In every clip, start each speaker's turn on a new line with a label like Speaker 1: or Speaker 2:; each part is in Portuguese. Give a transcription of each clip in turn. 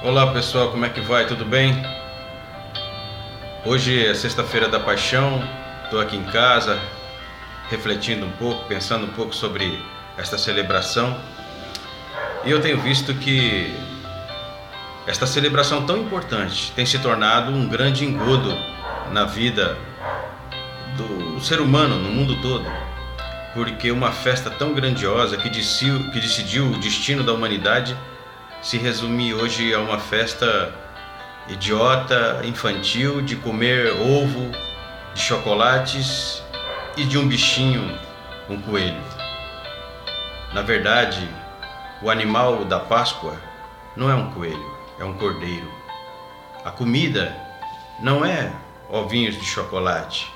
Speaker 1: Olá pessoal, como é que vai? Tudo bem? Hoje é sexta-feira da Paixão, estou aqui em casa, refletindo um pouco, pensando um pouco sobre esta celebração. E eu tenho visto que esta celebração tão importante tem se tornado um grande engodo na vida do ser humano no mundo todo. Porque uma festa tão grandiosa que decidiu o destino da humanidade se resume hoje a uma festa idiota, infantil, de comer ovo, de chocolates e de um bichinho, um coelho. Na verdade, o animal da Páscoa não é um coelho, é um cordeiro. A comida não é ovinhos de chocolate,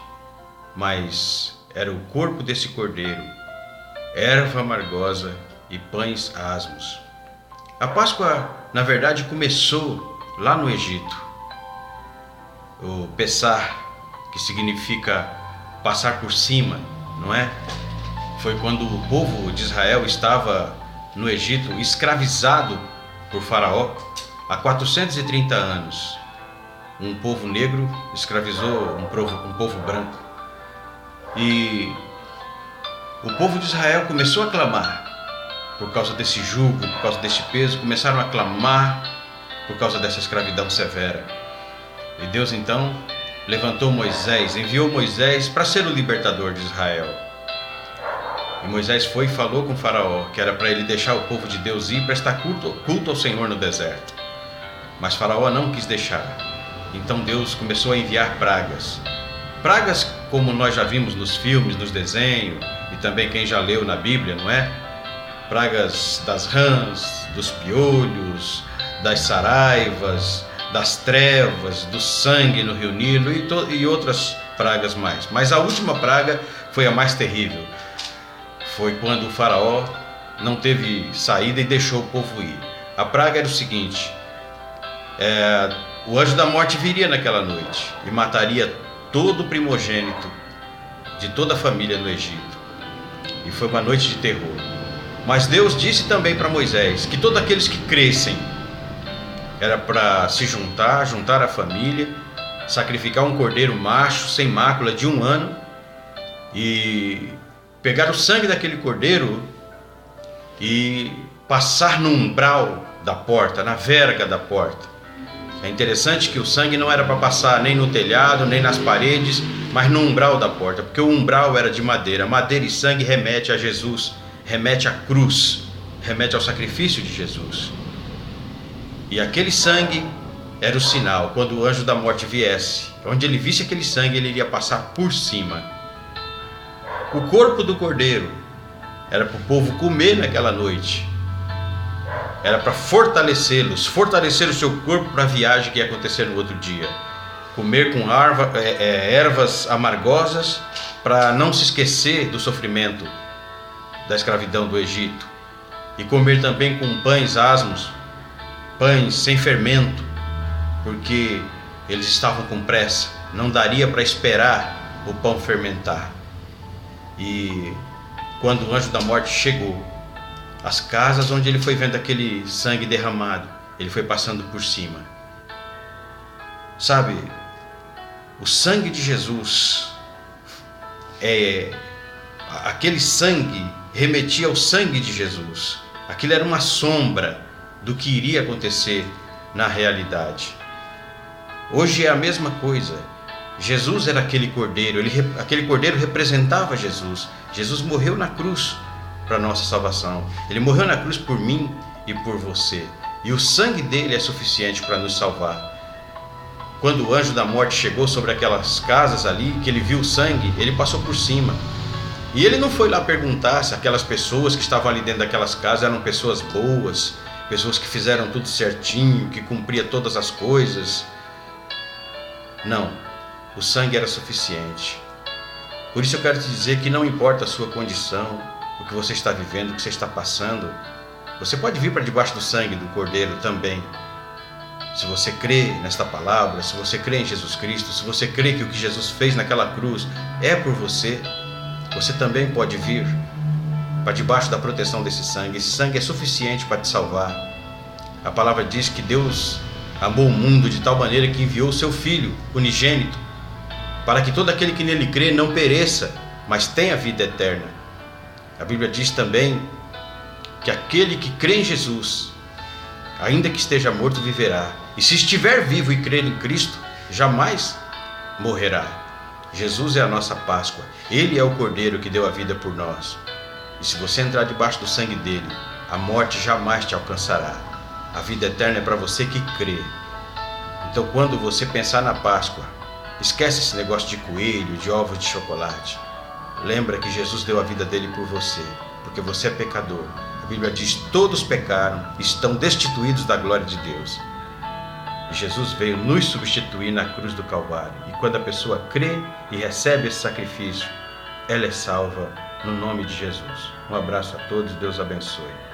Speaker 1: mas era o corpo desse cordeiro, erva amargosa e pães asmos. A Páscoa, na verdade, começou lá no Egito. O Pessah, que significa passar por cima, não é? Foi quando o povo de Israel estava no Egito escravizado por Faraó há 430 anos. Um povo negro escravizou um povo branco. E o povo de Israel começou a clamar por causa desse jugo, por causa desse peso, começaram a clamar por causa dessa escravidão severa. E Deus então levantou Moisés, enviou Moisés para ser o libertador de Israel. E Moisés foi e falou com Faraó que era para ele deixar o povo de Deus ir para prestar culto ao Senhor no deserto. Mas Faraó não quis deixar. Então Deus começou a enviar pragas. Pragas como nós já vimos nos filmes, nos desenhos, e também quem já leu na Bíblia, não é? Pragas das rãs, dos piolhos, das saraivas, das trevas, do sangue no rio Nilo e outras pragas mais. Mas a última praga foi a mais terrível. Foi quando o faraó não teve saída e deixou o povo ir. A praga era o seguinte: o anjo da morte viria naquela noite e mataria todo o primogênito de toda a família no Egito. E foi uma noite de terror. Mas Deus disse também para Moisés que todos aqueles que crescem era para se juntar a família, sacrificar um cordeiro macho sem mácula de 1 ano e pegar o sangue daquele cordeiro e passar no umbral da porta, na verga da porta. É interessante que o sangue não era para passar nem no telhado, nem nas paredes, mas no umbral da porta, porque o umbral era de madeira. Madeira e sangue remete a Jesus, remete à cruz, remete ao sacrifício de Jesus. E aquele sangue era o sinal, quando o anjo da morte viesse, onde ele visse aquele sangue, ele iria passar por cima. O corpo do cordeiro era para o povo comer naquela noite. Era para fortalecê-los, fortalecer o seu corpo para a viagem que ia acontecer no outro dia. Comer com ervas amargosas para não se esquecer do sofrimento da escravidão do Egito. E comer também com pães asmos, pães sem fermento, porque eles estavam com pressa, não daria para esperar o pão fermentar. E quando o anjo da morte chegou, as casas onde ele foi vendo aquele sangue derramado, ele foi passando por cima. Sabe, o sangue de Jesus, aquele sangue remetia ao sangue de Jesus. Aquilo era uma sombra do que iria acontecer na realidade. Hoje é a mesma coisa. Jesus era aquele cordeiro, aquele cordeiro representava Jesus. Jesus morreu na cruz para nossa salvação. Ele morreu na cruz por mim e por você. E o sangue dele é suficiente para nos salvar. Quando o anjo da morte chegou sobre aquelas casas ali, que ele viu o sangue, ele passou por cima. E ele não foi lá perguntar se aquelas pessoas que estavam ali dentro daquelas casas eram pessoas boas, pessoas que fizeram tudo certinho, que cumpriam todas as coisas. Não, o sangue era suficiente. Por isso eu quero te dizer que não importa a sua condição, o que você está vivendo, o que você está passando, você pode vir para debaixo do sangue do Cordeiro também. Se você crê nesta palavra, se você crê em Jesus Cristo, se você crê que o que Jesus fez naquela cruz é por você, você também pode vir para debaixo da proteção desse sangue. Esse sangue é suficiente para te salvar. A palavra diz que Deus amou o mundo de tal maneira que enviou o seu Filho unigênito, para que todo aquele que nele crê não pereça, mas tenha vida eterna. A Bíblia diz também que aquele que crê em Jesus, ainda que esteja morto, viverá. E se estiver vivo e crer em Cristo, jamais morrerá. Jesus é a nossa Páscoa. Ele é o Cordeiro que deu a vida por nós. E se você entrar debaixo do sangue dele, a morte jamais te alcançará. A vida eterna é para você que crê. Então, quando você pensar na Páscoa, esquece esse negócio de coelho, de ovos de chocolate. Lembra que Jesus deu a vida dele por você, porque você é pecador. A Bíblia diz: todos pecaram e estão destituídos da glória de Deus. E Jesus veio nos substituir na cruz do Calvário. E quando a pessoa crê e recebe esse sacrifício, ela é salva no nome de Jesus. Um abraço a todos, Deus abençoe.